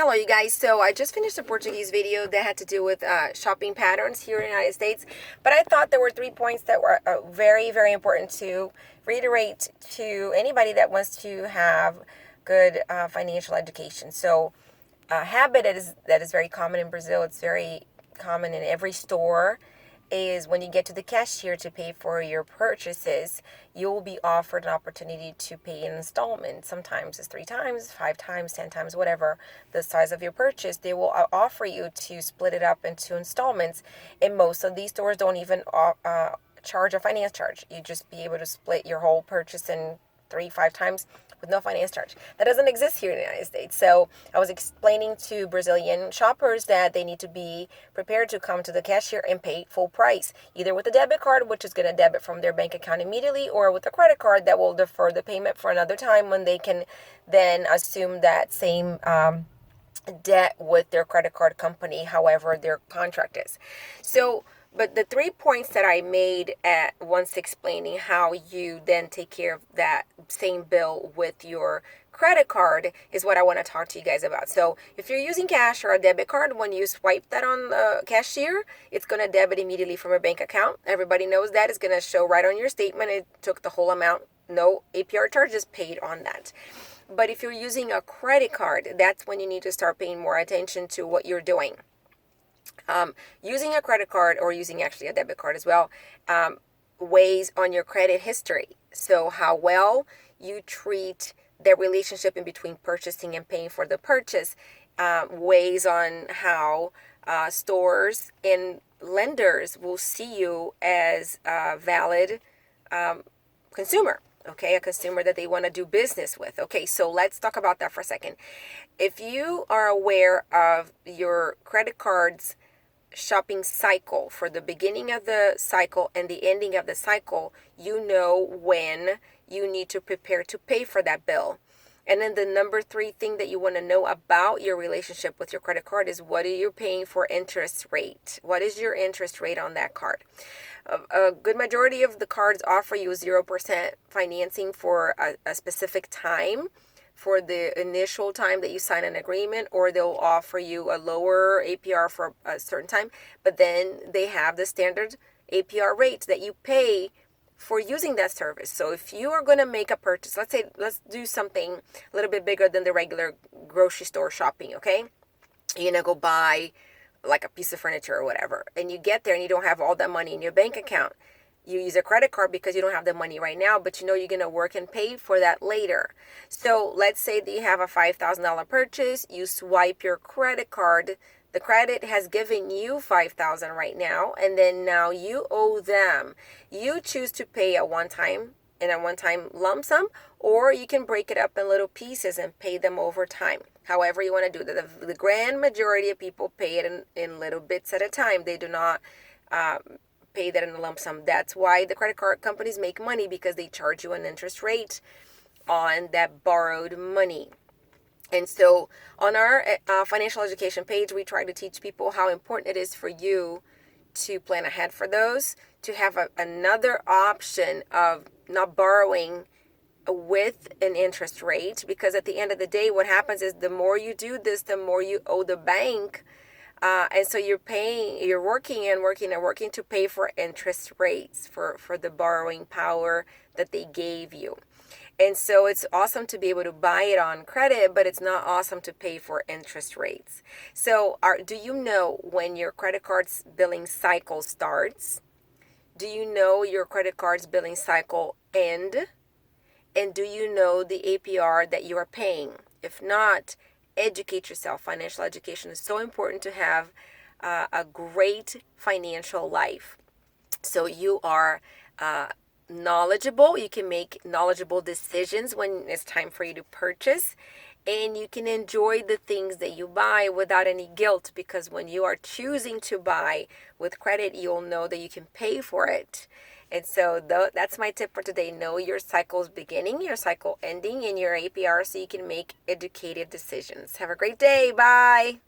Hello you guys, so I just finished a Portuguese video that had to do with shopping patterns here in the United States, but I thought there were 3 points that were very, very important to reiterate to anybody that wants to have good financial education. So a habit that is very common in Brazil, it's very common in every store, is when you get to the cashier to pay for your purchases, you will be offered an opportunity to pay in installments. Sometimes it's 3 times, 5 times, 10 times, whatever the size of your purchase. They will offer you to split it up into installments. And most of these stores don't even charge a finance charge. You just be able to split your whole purchase in 3, 5 times with no finance charge. That doesn't exist here in the United States. So I was explaining to Brazilian shoppers that they need to be prepared to come to the cashier and pay full price, either with a debit card, which is going to debit from their bank account immediately, or with a credit card that will defer the payment for another time when they can then assume that same debt with their credit card company, however their contract is. So but the 3 points that I made at once explaining how you then take care of that same bill with your credit card is what I want to talk to you guys about. So if you're using cash or a debit card, when you swipe that on the cashier, it's going to debit immediately from your bank account. Everybody knows that. It's going to show right on your statement. It took the whole amount. No APR charges paid on that. But if you're using a credit card, that's when you need to start paying more attention to what you're doing. Using a credit card or using actually a debit card as well weighs on your credit history. So how well you treat the relationship in between purchasing and paying for the purchase weighs on how stores and lenders will see you as a valid consumer. Okay, a consumer that they want to do business with. Okay, so let's talk about that for a second. If you are aware of your credit cards shopping cycle, for the beginning of the cycle and the ending of the cycle, you know when you need to prepare to pay for that bill. And then the number 3 thing that you want to know about your relationship with your credit card is what are you paying for interest rate? What is your interest rate on that card? A good majority of the cards offer you 0% financing for a specific time, for the initial time that you sign an agreement, or they'll offer you a lower APR for a certain time, but then they have the standard APR rate that you pay for using that service. So if you are going to make a purchase, let's do something a little bit bigger than the regular grocery store shopping, okay? You're going to go buy like a piece of furniture or whatever, and you get there and you don't have all that money in your bank account. You use a credit card because you don't have the money right now, but you know you're going to work and pay for that later. So let's say that you have a $5,000 purchase, you swipe your credit card, the credit has given you $5,000 right now, and then now you owe them. You choose to pay a one-time lump sum, or you can break it up in little pieces and pay them over time. However you want to do that. The grand majority of people pay it in little bits at a time. They do not pay that in a lump sum. That's why the credit card companies make money, because they charge you an interest rate on that borrowed money. And so on our financial education page, we try to teach people how important it is for you to plan ahead for those, to have another option of not borrowing with an interest rate, because at the end of the day, what happens is the more you do this, the more you owe the bank. And so you're working to pay for interest rates, for the borrowing power that they gave you. And so it's awesome to be able to buy it on credit, but it's not awesome to pay for interest rates. So do you know when your credit card's billing cycle starts? Do you know your credit card's billing cycle end? And do you know the APR that you are paying? If not, educate yourself. Financial education is so important to have a great financial life. So you are knowledgeable. You can make knowledgeable decisions when it's time for you to purchase, and you can enjoy the things that you buy without any guilt, because when you are choosing to buy with credit, you'll know that you can pay for it. And so that's my tip for today. Know your cycle's beginning, your cycle ending, and your APR, so you can make educated decisions. Have a great day. Bye.